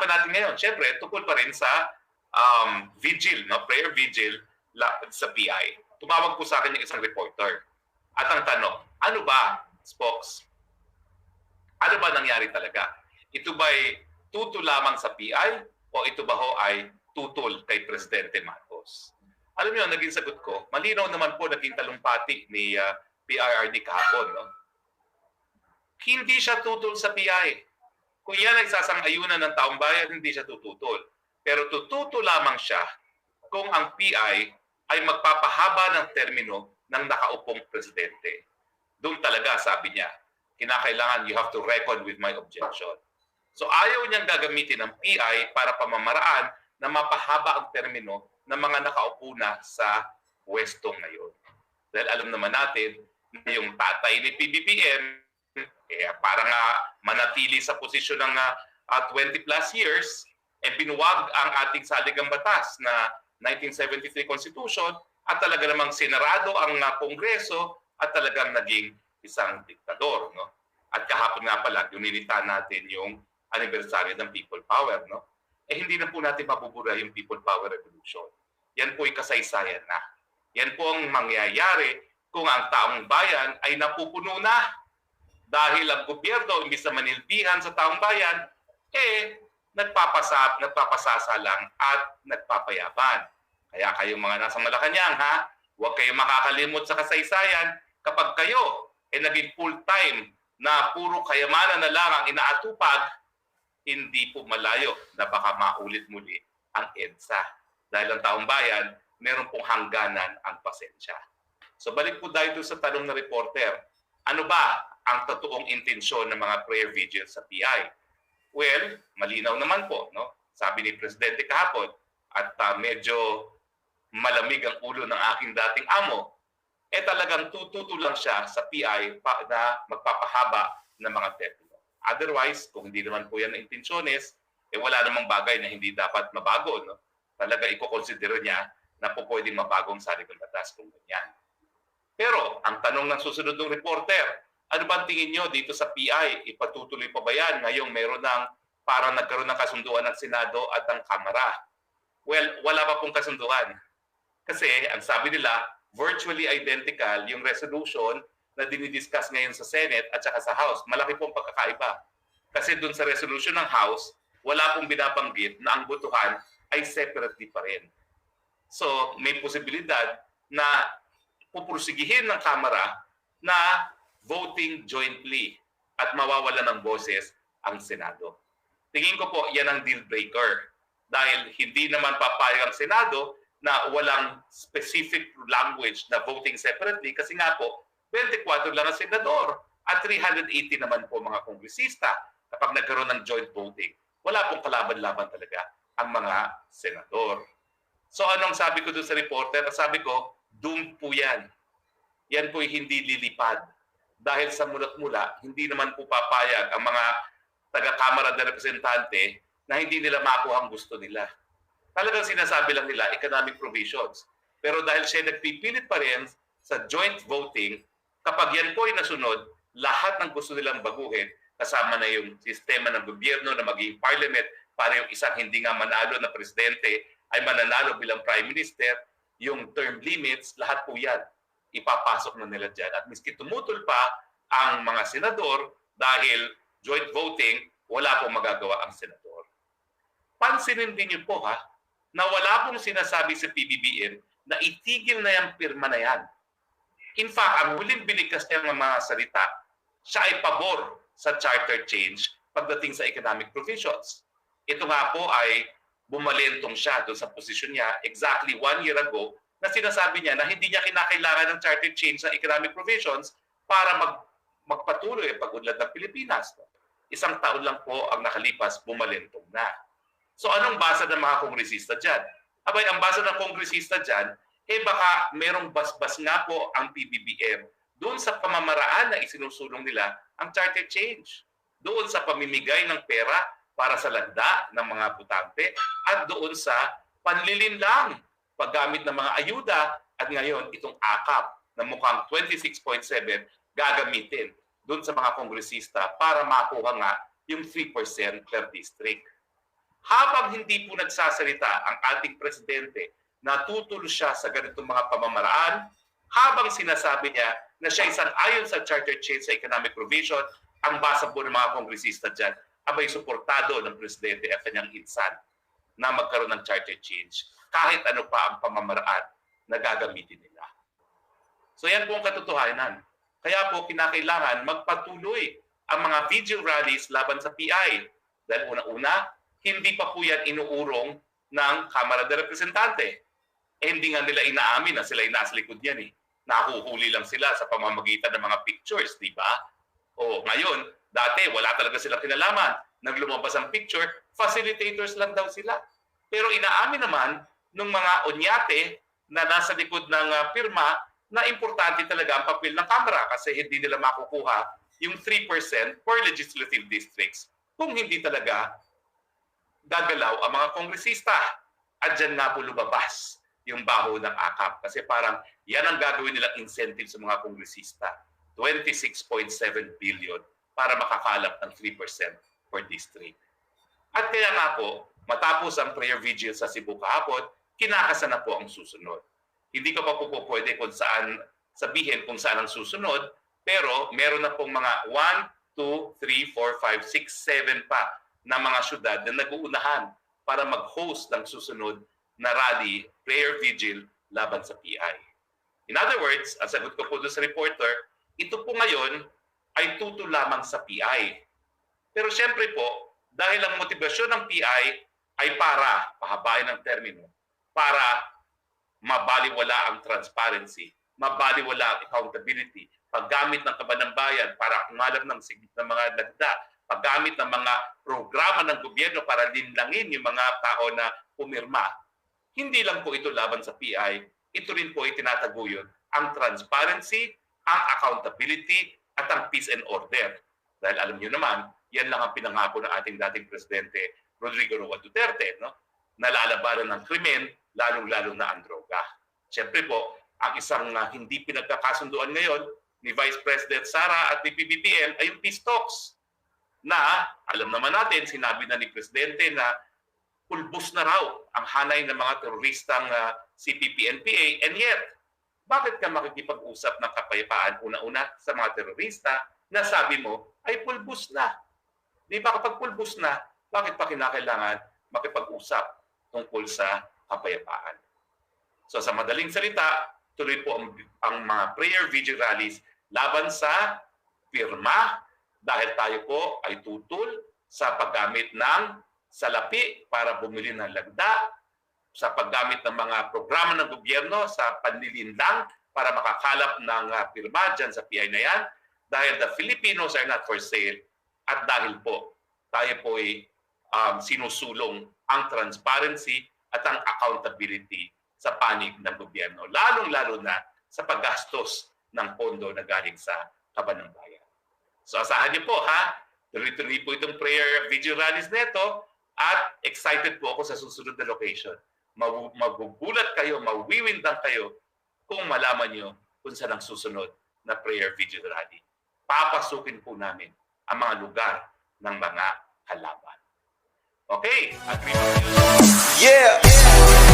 pag-uusapan natin ngayon, syempre, tungkol pa rin sa vigil, no? Prayer vigil sa PI. Tumawag po sa akin yung isang reporter. At ang tanong, ano ba, Spokes? Ano ba nangyari talaga? Ito ba'y tutol lamang sa PI o ito ba ho ay tutol kay Presidente Marcos? Alam niyo, naging sagot ko, malinaw naman po naging talumpati ni PRRD kahapon. No? Hindi siya tutol sa PI. Kung yan ay sasang-ayunan ng taong bayan, hindi siya tututol. Pero tututol lamang siya kung ang PI ay magpapahaba ng termino ng nakaupong presidente. Doon talaga, sabi niya, kinakailangan you have to reckon with my objection. So ayaw niyang gagamitin ng PI para pamamaraan na mapahaba ang termino ng mga nakaupo na sa pwesto ngayon. Dahil alam naman natin na yung tatay ni PBBM, para nga manatili sa posisyon ng 20 plus years, binuwag ang ating saligang batas na 1973 Constitution at talaga namang sinarado ang Kongreso at talagang naging isang diktador. No? At kahapon nga pala, ginilita natin yung anniversary ng People Power. No? Hindi na po natin mabubura yung People Power Revolution. Yan po ay kasaysayan na. Yan po ang mangyayari kung ang taong bayan ay napupuno na dahil ang gobyerno, imbis na manilbihan sa taong bayan, nagpapasasa lang at nagpapayaban. Kaya kayong mga nasa Malacanang, huwag kayong makakalimot sa kasaysayan kapag kayo naging full-time na puro kayamanan na lang ang inaatupag, hindi po malayo na baka maulit muli ang EDSA. Dahil ang taong bayan, meron pong hangganan ang pasensya. So balik po dahil sa tanong na reporter, ano ba ang totoong intensyon ng mga prayer vigil sa PI? Well, malinaw naman po, no? Sabi ni Presidente kahapon, at medyo malamig ang ulo ng aking dating amo, talagang tututo lang siya sa PI na magpapahaba ng mga termino. Otherwise, kung hindi naman po yan na intensyones, wala namang bagay na hindi dapat mabago. No? Talaga i-consider niya na po pwedeng mabagong saligang batas kung ganyan. Pero, ang tanong ng susunod ng reporter, ano ba tingin nyo dito sa PI? Ipatutuloy pa ba yan? Ngayong meron ng parang nagkaroon ng kasunduan ng Senado at ng Kamara. Well, wala pa pong kasunduan. Kasi, ang sabi nila, virtually identical yung resolution na dinidiscuss ngayon sa Senate at saka sa House. Malaki pong pagkakaiba. Kasi dun sa resolution ng House, wala pong binabanggit na ang botohan ay separately pa rin. So, may posibilidad na pupursigihin ng Kamara na voting jointly at mawawala ng boses ang Senado. Tingin ko po, yan ang deal breaker. Dahil hindi naman papayag ang Senado na walang specific language na voting separately kasi nga po, 24 lang ang senador at 380 naman po mga kongresista kapag nagkaroon ng joint voting. Wala pong kalaban-laban talaga ang mga senador. So anong sabi ko doon sa reporter? Sabi ko, doom po yan. Yan po'y hindi lilipad. Dahil sa mulat-mula, hindi naman po papayag ang mga taga-Kamara de Representante na hindi nila makuha ang gusto nila. Talagang sinasabi lang nila economic provisions. Pero dahil siya nagpipilit pa rin sa joint voting, kapag yan po ay nasunod, lahat ng gusto nilang baguhin, kasama na yung sistema ng gobyerno na maging parliament para yung isang hindi nga manalo na presidente ay mananalo bilang prime minister, yung term limits, lahat po yan ipapasok na nila dyan. At miski tumutol pa ang mga senador dahil joint voting, wala pong magagawa ang senador. Pansinin din niyo po na wala pong sinasabi sa PBBM na itigil na yung pirma na yan. In fact, ang huling binigkas niya ng mga salita, siya ay pabor sa charter change pagdating sa economic provisions. Ito nga po ay bumalentong siya doon sa posisyon niya exactly 1 year ago na sinasabi niya na hindi niya kinakailangan ng charter change sa economic provisions para magpatuloy ang pag-unlad ng Pilipinas. 1 taon lang po ang nakalipas, bumalentong na. So anong basa ng mga kongresista dyan? Abay, ang basa ng kongresista dyan, baka merong basbas nga po ang PBBM doon sa pamamaraan na isinusulong nila ang charter change. Doon sa pamimigay ng pera para sa lagda ng mga butante at doon sa panlilinlang paggamit ng mga ayuda at ngayon itong akap na mukhang 26.7 gagamitin doon sa mga kongresista para makuha nga yung 3% per district. Habang hindi po nagsasalita ang ating presidente, natutulo siya sa ganitong mga pamamaraan, habang sinasabi niya na siya isang ayon sa charter change sa economic provision, ang basa po ng mga kongresista dyan, abay suportado ng presidente at kanyang insan na magkaroon ng charter change kahit ano pa ang pamamaraan na gagamitin nila. So yan po ang katotohanan. Kaya po kinakailangan magpatuloy ang mga video rallies laban sa PI. Dahil una-una, hindi pa po yan inuurong ng Kamara de Representante. Hindi nga nila inaamin na sila nasa likod yan eh. Nahuhuli lang sila sa pamamagitan ng mga pictures, di ba? O ngayon, dati wala talaga silang kinalaman. Nang lumabas ang picture, facilitators lang daw sila. Pero inaamin naman ng mga onyate na nasa likod ng pirma na importante talaga ang papel ng Kamara kasi hindi nila makukuha yung 3% for legislative districts kung hindi talaga gagalaw ang mga kongresista. At dyan nga po lumabas yung baho ng AKAP kasi parang yan ang gagawin nilang incentive sa mga kongresista. 26.7 billion para makakalap ng 3% per district. At kaya nga po, matapos ang prayer vigil sa Cebu kahapon, kinakasa na po ang susunod. Hindi ko pa po pwede kung saan sabihin kung saan ang susunod, pero meron na pong mga 1, 2, 3, 4, 5, 6, 7 pa na mga syudad na nag-uunahan para mag-host ng susunod na rally, prayer vigil laban sa PI. In other words, ang sagot ko po doon sa reporter, ito po ngayon ay tutol lamang sa PI. Pero siyempre po, dahil ang motivasyon ng PI ay para pahabain ang termino, para mabaliwala ang transparency, mabaliwala ang accountability, paggamit ng kaban ng bayan para kumalap ng mga dagda, paggamit ng mga programa ng gobyerno para linlangin yung mga tao na pumirma. Hindi lang po ito laban sa PI, ito rin po ay tinataguyod ang transparency, ang accountability, at ang peace and order. Dahil alam niyo naman, yan lang ang pinangako ng ating dating presidente Rodrigo Roa Duterte, no? Nalalabanan ng krimen, lalong-lalo na ang droga. Siyempre po, ang isang hindi pinagkakasunduan ngayon ni Vice President Sara at ni PBBM ay yung peace talks na alam naman natin, sinabi na ni Presidente na pulbos na raw ang hanay ng mga teroristang CPP-NPA, and yet, bakit ka makikipag-usap ng kapayapaan una-una sa mga terorista na sabi mo ay pulbos na? Di ba kapag pulbos na, bakit pa kinakailangan makipag-usap tungkol sa kapayapaan? So sa madaling salita, tuloy po ang mga prayer vigil rallies laban sa pirma dahil tayo po ay tutol sa paggamit ng salapi para bumili ng lagda, sa paggamit ng mga programa ng gobyerno sa panlilinlang para makakalap ng pirma dyan sa PI na yan, dahil the Filipinos are not for sale at dahil po tayo po ay sinusulong ang transparency at ang accountability sa panig ng gobyerno, lalong-lalo na sa paggastos ng pondo na galing sa kaban ng bayan. So asahan niyo po ha, tuloy-tuloy po itong prayer video rallies neto at excited po ako sa susunod na location. Magugulat kayo, mawiwindang kayo kung malaman nyo kung saan ang susunod na prayer video rally. Papasukin po namin ang mga lugar ng mga halaman. Okay? Agree ba kayo? Yeah!